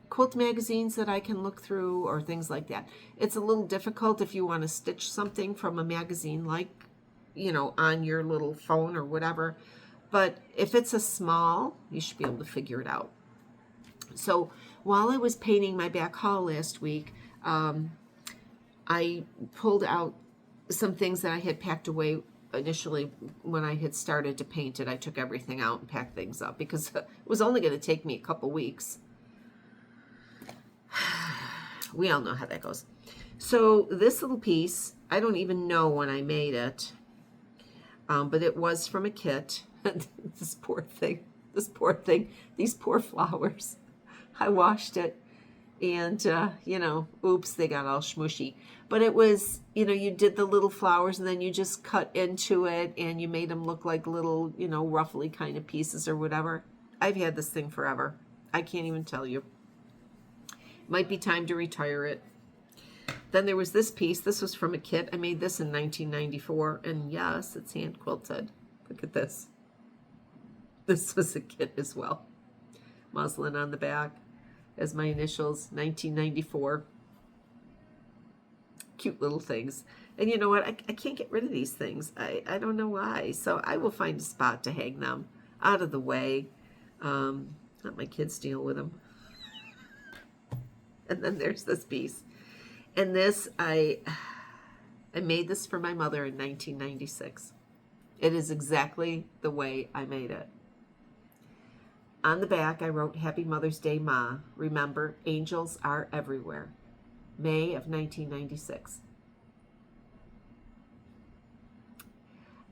quilt magazines that I can look through or things like that. It's a little difficult if you want to stitch something from a magazine like, on your little phone or whatever. But if it's a small, you should be able to figure it out. So while I was painting my back hall last week, I pulled out some things that I had packed away initially when I had started to paint it. I took everything out and packed things up because it was only going to take me a couple weeks. We all know how that goes. So this little piece, I don't even know when I made it, but it was from a kit. This poor thing, these poor flowers. I washed it and, oops, they got all smushy. But it was, you did the little flowers and then you just cut into it and you made them look like little, ruffly kind of pieces or whatever. I've had this thing forever. I can't even tell you. Might be time to retire it. Then there was this piece. This was from a kit. I made this in 1994. And yes, it's hand quilted. Look at this. This was a kit as well. Muslin on the back as my initials, 1994. Cute little things. And you know what? I can't get rid of these things. I don't know why. So I will find a spot to hang them out of the way. Let my kids deal with them. And then there's this piece. And this, I made this for my mother in 1996. It is exactly the way I made it. On the back, I wrote, Happy Mother's Day, Ma. Remember, angels are everywhere. May of 1996.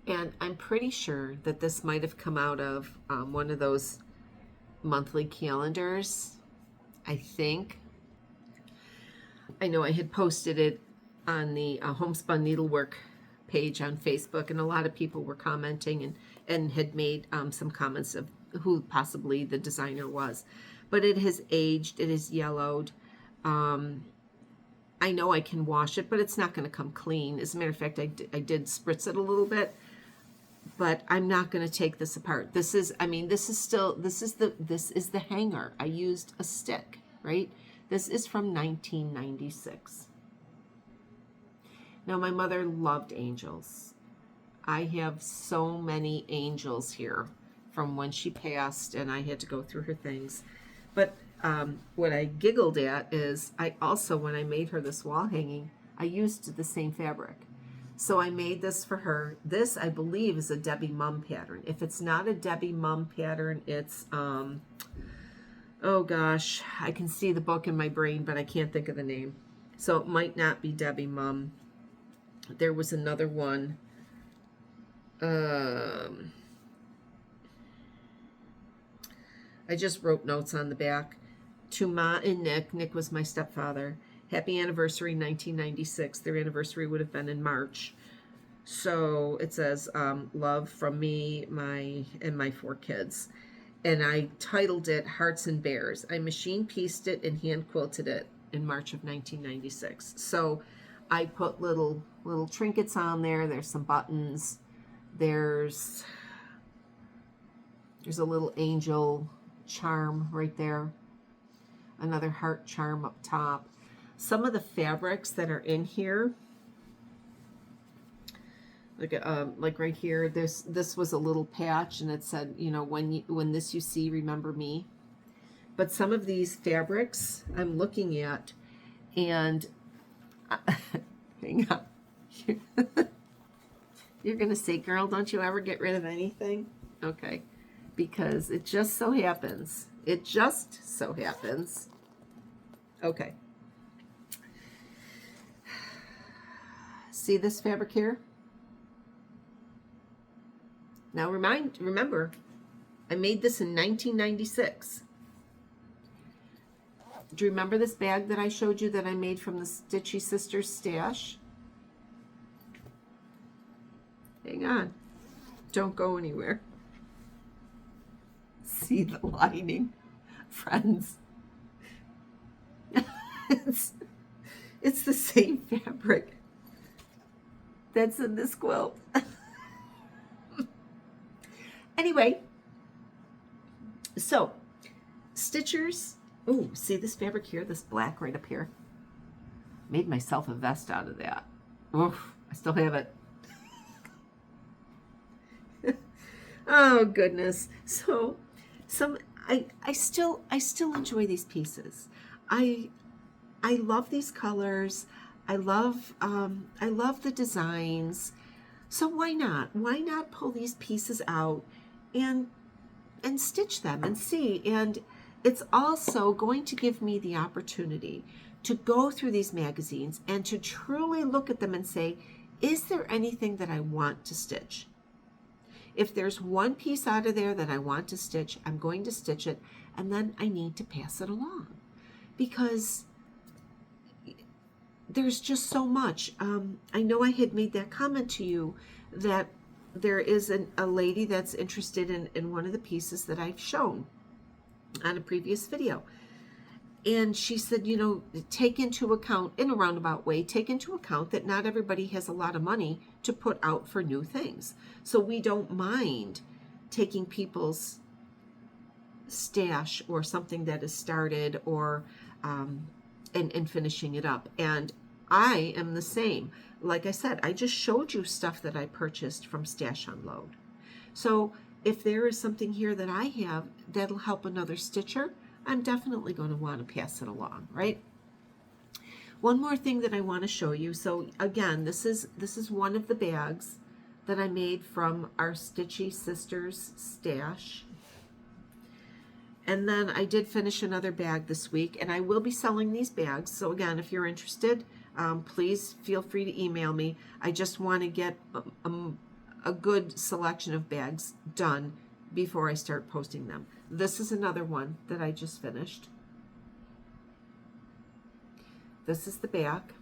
And I'm pretty sure that this might have come out of one of those monthly calendars, I think. I know I had posted it on the Homespun Needlework page on Facebook, and a lot of people were commenting and had made some comments of who possibly the designer was. But it has aged, it is yellowed. I know I can wash it, but it's not going to come clean. As a matter of fact, I did spritz it a little bit, but I'm not going to take this apart. This is the hanger. I used a stick, right? This is from 1996. Now, my mother loved angels. I have so many angels here from when she passed, and I had to go through her things. But what I giggled at is I also, when I made her this wall hanging, I used the same fabric. So I made this for her. This, I believe, is a Debbie Mum pattern. If it's not a Debbie Mum pattern, it's, oh gosh, I can see the book in my brain, but I can't think of the name. So it might not be Debbie Mum. There was another one. I just wrote notes on the back. To Ma and Nick. Nick was my stepfather. Happy anniversary, 1996. Their anniversary would have been in March. So it says, love from me, and my 4 kids. And I titled it Hearts and Bears. I machine pieced it and hand quilted it in March of 1996. So I put little trinkets on there. There's some buttons. There's a little angel charm right there. Another heart charm up top. Some of the fabrics that are in here, like right here, this was a little patch, and it said, when this you see, remember me. But some of these fabrics I'm looking at, and hang on. You're gonna say, girl, don't you ever get rid of anything? Okay, because it just so happens. Okay. See this fabric here? Now remember, I made this in 1996. Do you remember this bag that I showed you that I made from the Stitchy Sisters stash? Hang on. Don't go anywhere. See the lining, friends. it's, it's the same fabric that's in this quilt. Anyway, so stitchers. Oh, see this fabric here, this black right up here? Made myself a vest out of that. Oof, I still have it. Oh goodness. So I still enjoy these pieces. I love these colors. I love the designs. So why not? Why not pull these pieces out and stitch them and see? And it's also going to give me the opportunity to go through these magazines and to truly look at them and say, is there anything that I want to stitch? If there's one piece out of there that I want to stitch, I'm going to stitch it, and then I need to pass it along because there's just so much. I know I had made that comment to you that there is a lady that's interested in one of the pieces that I've shown on a previous video. And she said, you know, take into account, in a roundabout way, take into account that not everybody has a lot of money to put out for new things. So we don't mind taking people's stash or something that is started or and finishing it up. And I am the same. Like I said, I just showed you stuff that I purchased from Stash Unload. So if there is something here that I have that'll help another stitcher, I'm definitely going to want to pass it along, right? One more thing that I want to show you. So again, this is one of the bags that I made from our Stitchy Sisters stash. And then I did finish another bag this week, and I will be selling these bags. So again, if you're interested, please feel free to email me. I just want to get a good selection of bags done before I start posting them. This is another one that I just finished. This is the back.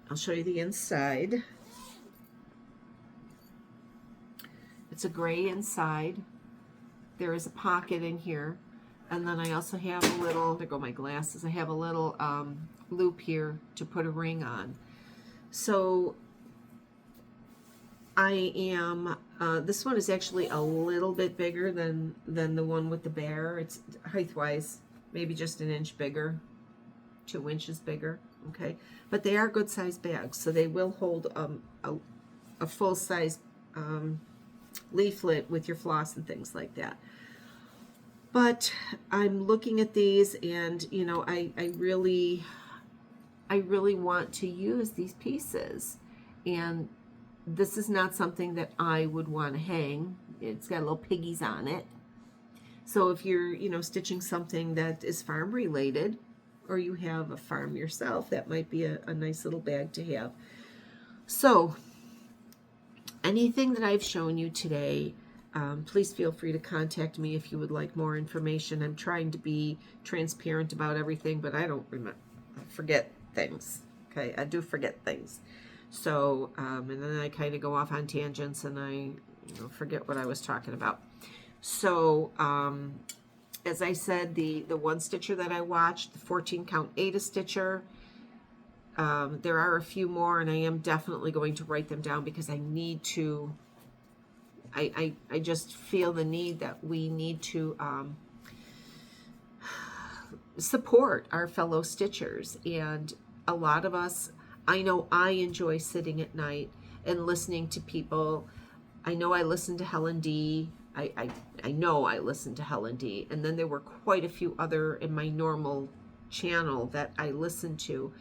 I'll show you the inside. It's a gray inside. There is a pocket in here. And then I also have a little, there go my glasses, I have a little loop here to put a ring on. So I am, this one is actually a little bit bigger than the one with the bear. It's height-wise, maybe just an inch bigger, 2 inches bigger, okay? But they are good-sized bags, so they will hold a full-size leaflet with your floss and things like that. But I'm looking at these, and you know, I really want to use these pieces, and this is not something that I would want to hang. It's got little piggies on it. So if you're, you know, stitching something that is farm related, or you have a farm yourself, that might be a nice little bag to have. So anything that I've shown you today, please feel free to contact me if you would like more information. I'm trying to be transparent about everything, but I don't remember, I forget things. Okay, I do forget things. So, and then I kind of go off on tangents and I forget what I was talking about. So, as I said, the one stitcher that I watched, the 14 count Ada stitcher, there are a few more, and I am definitely going to write them down because I need to, I just feel the need that we need to support our fellow stitchers. And a lot of us, I know I enjoy sitting at night and listening to people. I know I listen to Helen D. I know I listen to Helen D. And then there were quite a few other in my normal channel that I listen to.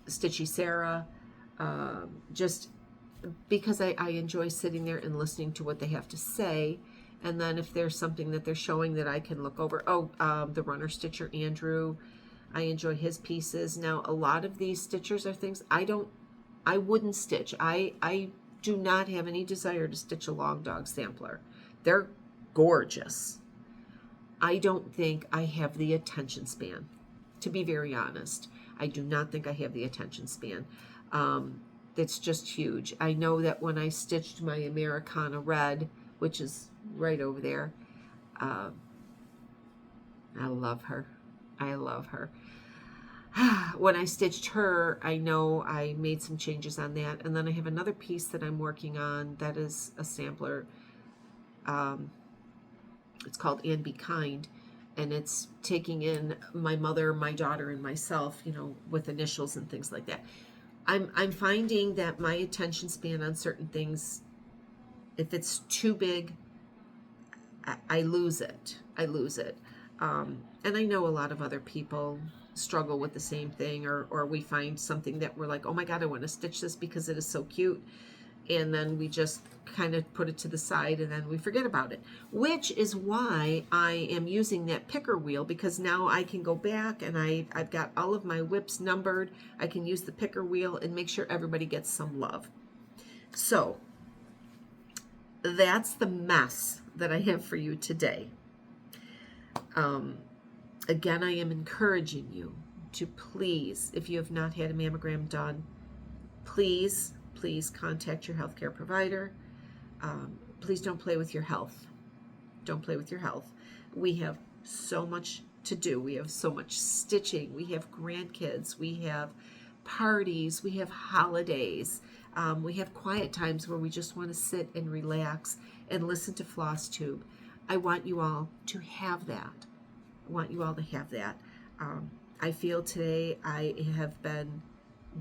Stitchy Sarah, just because I enjoy sitting there and listening to what they have to say. And then if there's something that they're showing that I can look over. The runner stitcher, Andrew, I enjoy his pieces. Now, a lot of these stitchers are things I wouldn't stitch. I do not have any desire to stitch a long dog sampler. They're gorgeous. I don't think I have the attention span, to be very honest. I do not think I have the attention span. It's just huge. I know that when I stitched my Americana Red, which is right over there, uh, I love her. I love her. When I stitched her, I know I made some changes on that. And then I have another piece that I'm working on that is a sampler. It's called And Be Kind. And it's taking in my mother, my daughter, and myself, with initials and things like that. I'm finding that my attention span on certain things, if it's too big, I lose it. I lose it. And I know a lot of other people struggle with the same thing, or we find something that we're like, oh my God, I want to stitch this because it is so cute. And then we just kind of put it to the side and then we forget about it, which is why I am using that picker wheel, because now I can go back and I've got all of my whips numbered. I can use the picker wheel and make sure everybody gets some love. So that's the mess that I have for you today. Again, I am encouraging you to please, if you have not had a mammogram done, please contact your healthcare provider. Please don't play with your health. Don't play with your health. We have so much to do. We have so much stitching. We have grandkids. We have parties. We have holidays. We have quiet times where we just want to sit and relax and listen to Flosstube. I want you all to have that. I want you all to have that. I feel today I have been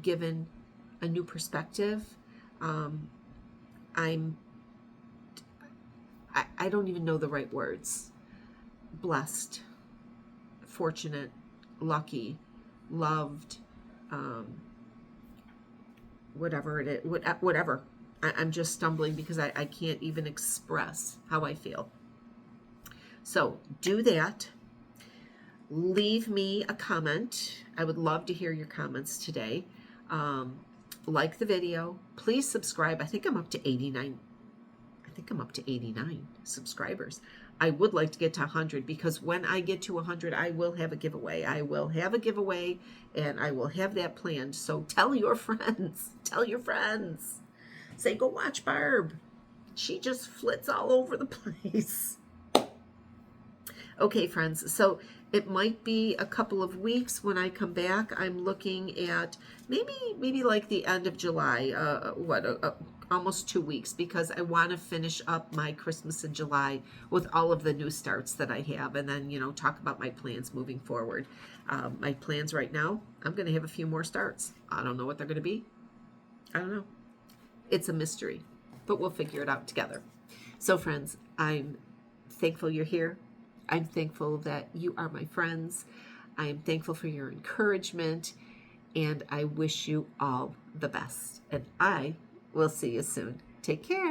given a new perspective. I don't even know the right words. Blessed, fortunate, lucky, loved, whatever it is, whatever. I'm just stumbling because I can't even express how I feel. So do that. Leave me a comment. I would love to hear your comments today. Like the video. Please subscribe. I think I'm up to 89 subscribers. I would like to get to 100, because when I get to 100, I will have a giveaway. I will have a giveaway, and I will have that planned. So tell your friends. Tell your friends. Say, go watch Barb. She just flits all over the place. Okay, friends. So it might be a couple of weeks when I come back. I'm looking at maybe like the end of July, almost 2 weeks, because I want to finish up my Christmas in July with all of the new starts that I have, and then, talk about my plans moving forward. My plans right now, I'm going to have a few more starts. I don't know what they're going to be. I don't know. It's a mystery, but we'll figure it out together. So, friends, I'm thankful you're here. I'm thankful that you are my friends. I am thankful for your encouragement, and I wish you all the best. And I will see you soon. Take care.